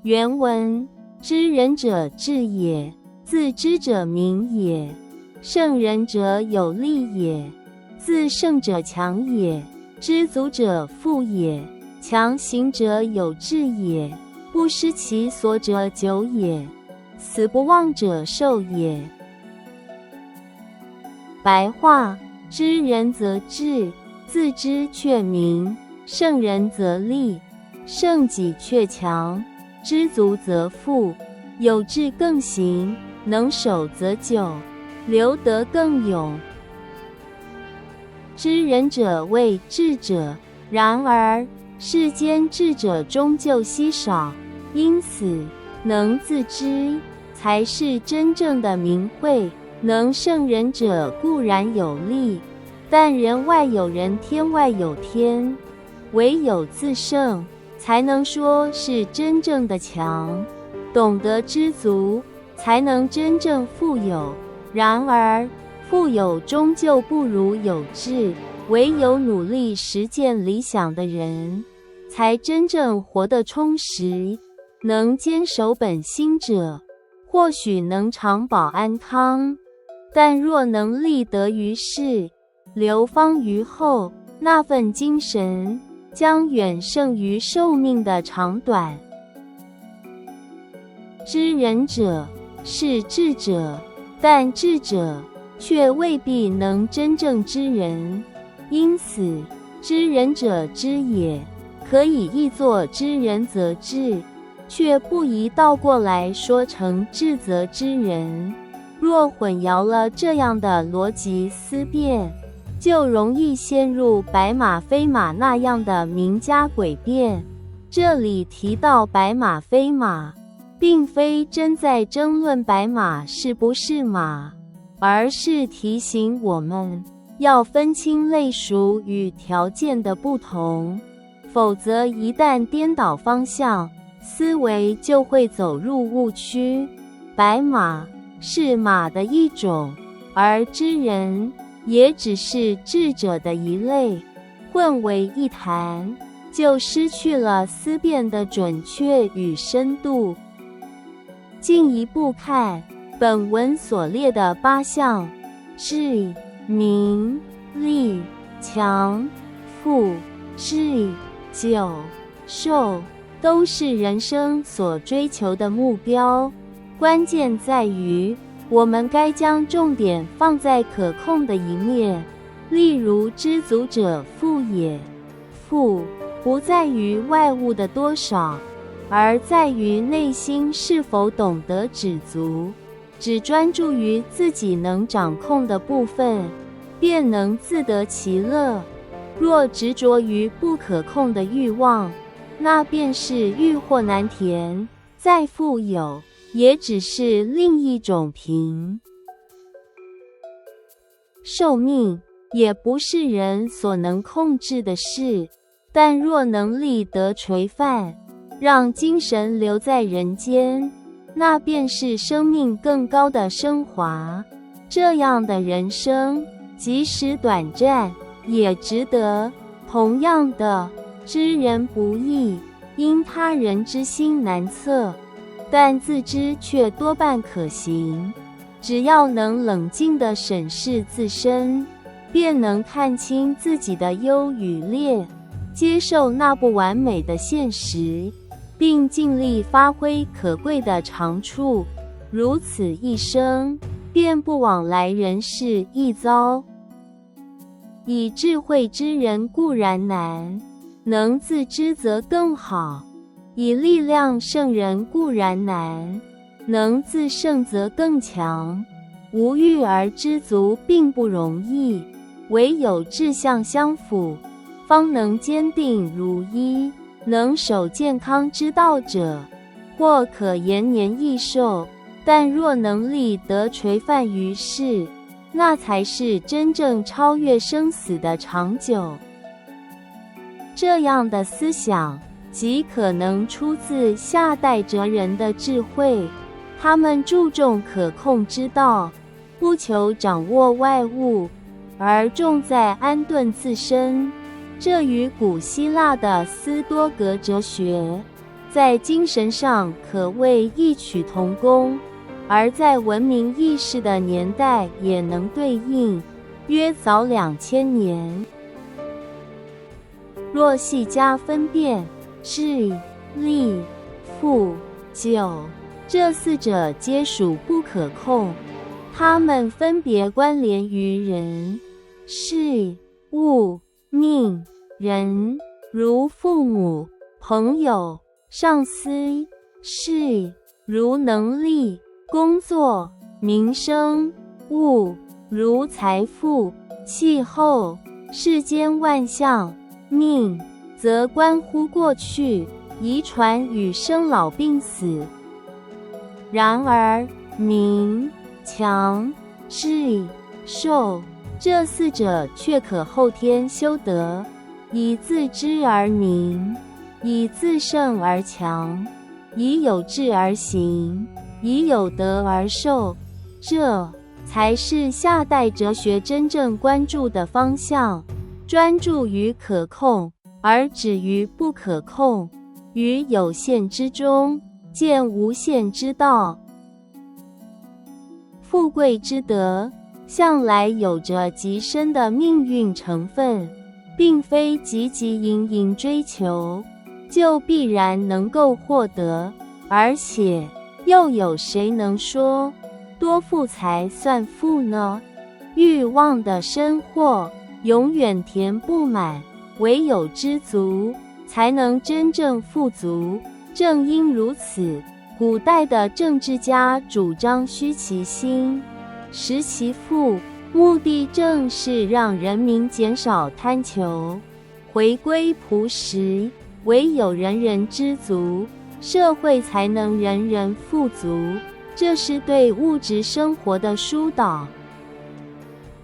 原文：知人者智也，自知者明也。胜人者有力也，自胜者强也。知足者富也，强行者有志也。不失其所者久也，死不忘者寿也。白话：知人则智，自知却明；胜人则力，胜己却强；知足则富，有志更行；能守则久，留得更永。知人者谓智者，然而世间智者终究稀少，因此能自知才是真正的明慧。能胜人者固然有力，但人外有人，天外有天，唯有自胜，才能说是真正的强。懂得知足，才能真正富有。然而富有终究不如有志，唯有努力实践理想的人，才真正活得充实。能坚守本心者，或许能长保安康，但若能立德于世，流芳于后，那份精神将远胜于寿命的长短。知人者是智者，但智者却未必能真正知人，因此知人者知也，可以译作知人则智，却不宜倒过来说成智则知人。若混淆了这样的逻辑思辨，就容易陷入白马非马那样的名家诡辩。这里提到白马非马，并非真在争论白马是不是马，而是提醒我们要分清类属与条件的不同，否则一旦颠倒方向，思维就会走入误区。白马是马的一种，而知人也只是智者的一类，混为一谈，就失去了思辨的准确与深度。进一步看本文所列的8项：智、明、力、强、富、智、久、寿，都是人生所追求的目标。关键在于我们该将重点放在可控的一面，例如知足者富也。富不在于外物的多少，而在于内心是否懂得知足。只专注于自己能掌控的部分，便能自得其乐。若执着于不可控的欲望，那便是欲壑难填，再富有也只是另一种贫。寿命也不是人所能控制的事，但若能立德垂范，让精神留在人间，那便是生命更高的升华。这样的人生，即使短暂，也值得。同样的，知人不易，因他人之心难测，但自知却多半可行。只要能冷静地审视自身，便能看清自己的优与劣，接受那不完美的现实，并尽力发挥可贵的长处。如此一生，便不枉来人世一遭。以智慧之人固然难，能自知则更好；以力量胜人固然难，能自胜则更强。无欲而知足并不容易，唯有志向相符，方能坚定如一。能守健康之道者，或可延年益寿，但若能立德垂范于世，那才是真正超越生死的长久。这样的思想极可能出自夏代哲人的智慧，他们注重可控之道，不求掌握外物，而重在安顿自身。这与古希腊的斯多葛哲学在精神上可谓异曲同工，而在文明意识的年代也能对应，约早2000年。若细加分辨，智、力、富、久，这四者皆属不可控，它们分别关联于人、事、物、命、人，如父母、朋友、上司、事，如能力、工作、名声、物，如财富、气候、世间万象；命，则关乎过去、遗传与生老病死。然而，名、强、智、寿这四者却可后天修得，以自知而明，以自胜而强，以有志而行，以有德而受，这才是下代哲学真正关注的方向，专注于可控，而止于不可控，于有限之中，见无限之道。富贵之德，向来有着极深的命运成分，并非汲汲营营追求，就必然能够获得，而且又有谁能说多富才算富呢？欲望的深获永远填不满，唯有知足才能真正富足。正因如此，古代的政治家主张虚其心，实其腹，目的正是让人民减少贪求，回归朴实。唯有人人知足，社会才能人人富足，这是对物质生活的疏导。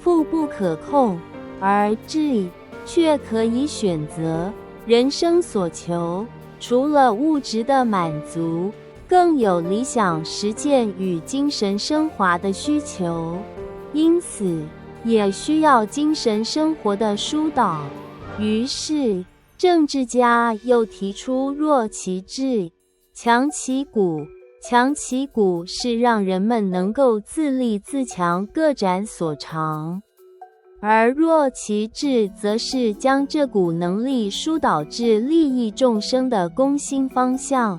富不可控，而智却可以选择。人生所求，除了物质的满足，更有理想实践与精神升华的需求，因此也需要精神生活的疏导。于是政治家又提出弱其志，强其骨。强其骨是让人们能够自立自强，各展所长，而弱其志则是将这股能力疏导至利益众生的公心方向。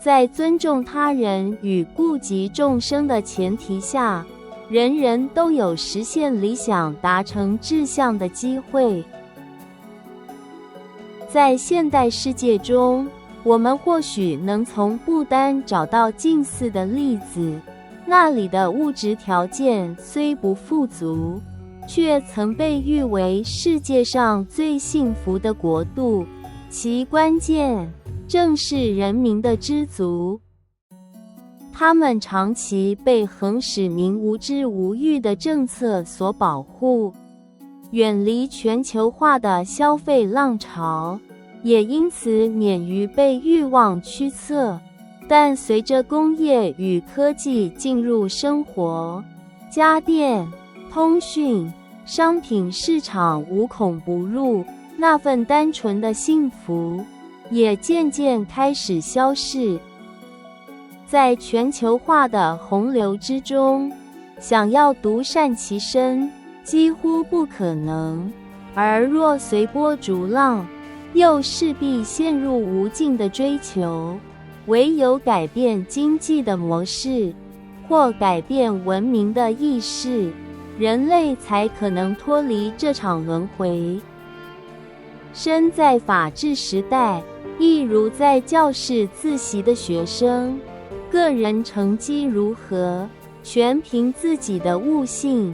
在尊重他人与顾及众生的前提下，人人都有实现理想、达成志向的机会。在现代世界中，我们或许能从不丹找到近似的例子，那里的物质条件虽不富足，却曾被誉为世界上最幸福的国度，其关键正是人民的知足。他们长期被横使民无知无欲的政策所保护，远离全球化的消费浪潮，也因此免于被欲望驱策。但随着工业与科技进入生活，家电、通讯、商品市场无孔不入，那份单纯的幸福也渐渐开始消逝。在全球化的洪流之中，想要独善其身几乎不可能，而若随波逐浪，又势必陷入无尽的追求。唯有改变经济的模式，或改变文明的意识，人类才可能脱离这场轮回。身在法治时代，亦如在教室自习的学生，个人成绩如何，全凭自己的悟性。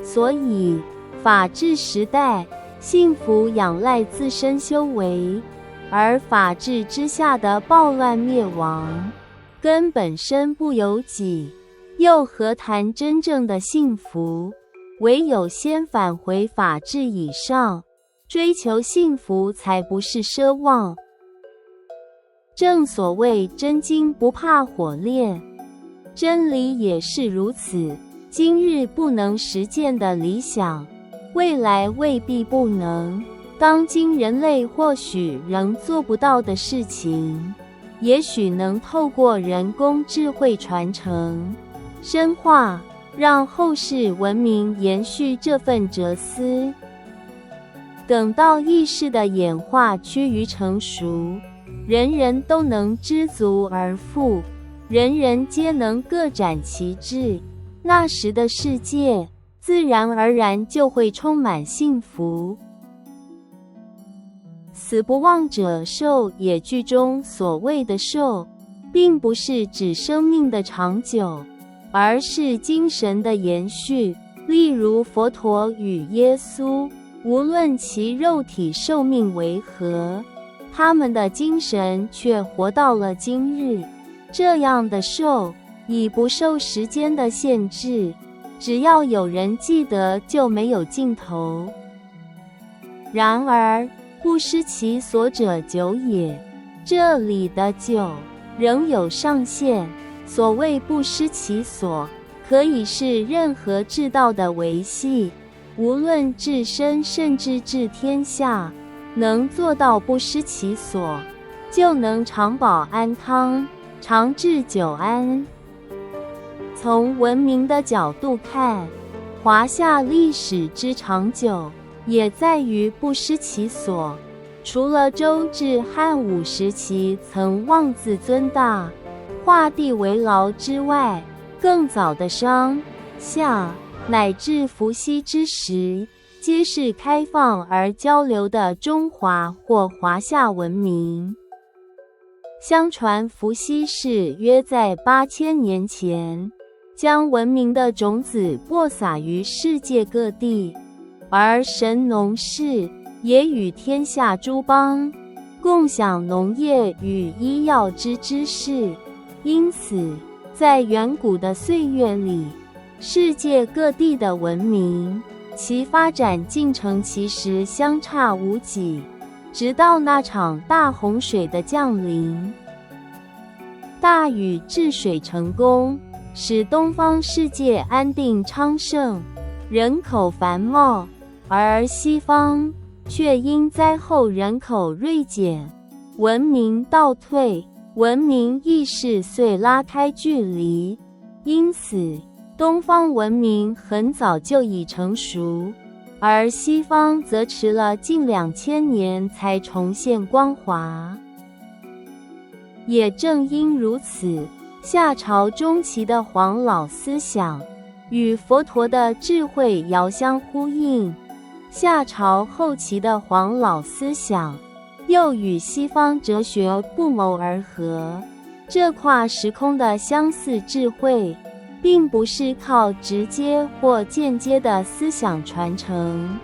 所以，法治时代，幸福仰赖自身修为，而法治之下的暴乱灭亡，根本身不由己，又何谈真正的幸福？唯有先返回法治以上，追求幸福才不是奢望。正所谓真金不怕火炼，真理也是如此。今日不能实践的理想，未来未必不能。当今人类或许仍做不到的事情，也许能透过人工智慧传承、深化，让后世文明延续这份哲思。等到意识的演化趋于成熟，人人都能知足而富，人人皆能各展其志，那时的世界自然而然就会充满幸福。死不忘者寿也句中所谓的寿，并不是指生命的长久，而是精神的延续。例如佛陀与耶稣，无论其肉体寿命为何，他们的精神却活到了今日。这样的寿已不受时间的限制，只要有人记得就没有尽头。然而不失其所者久也，这里的久仍有上限。所谓不失其所，可以是任何治道的维系，无论治身甚至治天下，能做到不失其所，就能长保安康，长治久安。从文明的角度看，华夏历史之长久也在于不失其所。除了周至汉武时期曾妄自尊大、画地为牢之外，更早的商、夏乃至伏羲之时，皆是开放而交流的中华或华夏文明。相传伏羲氏约在8000年前，将文明的种子播撒于世界各地，而神农氏也与天下诸邦共享农业与医药之知识。因此，在远古的岁月里，世界各地的文明，其发展进程其实相差无几，直到那场大洪水的降临。大禹治水成功，使东方世界安定昌盛，人口繁茂，而西方却因灾后人口锐减，文明倒退，文明意识遂拉开距离。因此，东方文明很早就已成熟，而西方则迟了近2000年才重现光华。也正因如此，夏朝中期的黄老思想与佛陀的智慧遥相呼应，夏朝后期的黄老思想又与西方哲学不谋而合。这跨时空的相似智慧，并不是靠直接或间接的思想传承，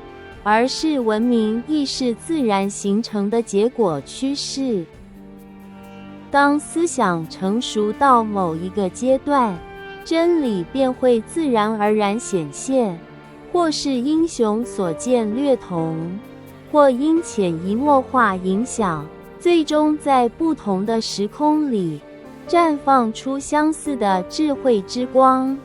而是文明意识自然形成的结果趋势。当思想成熟到某一个阶段，真理便会自然而然显现，或是英雄所见略同，或因潜移默化影响，最终在不同的时空里绽放出相似的智慧之光。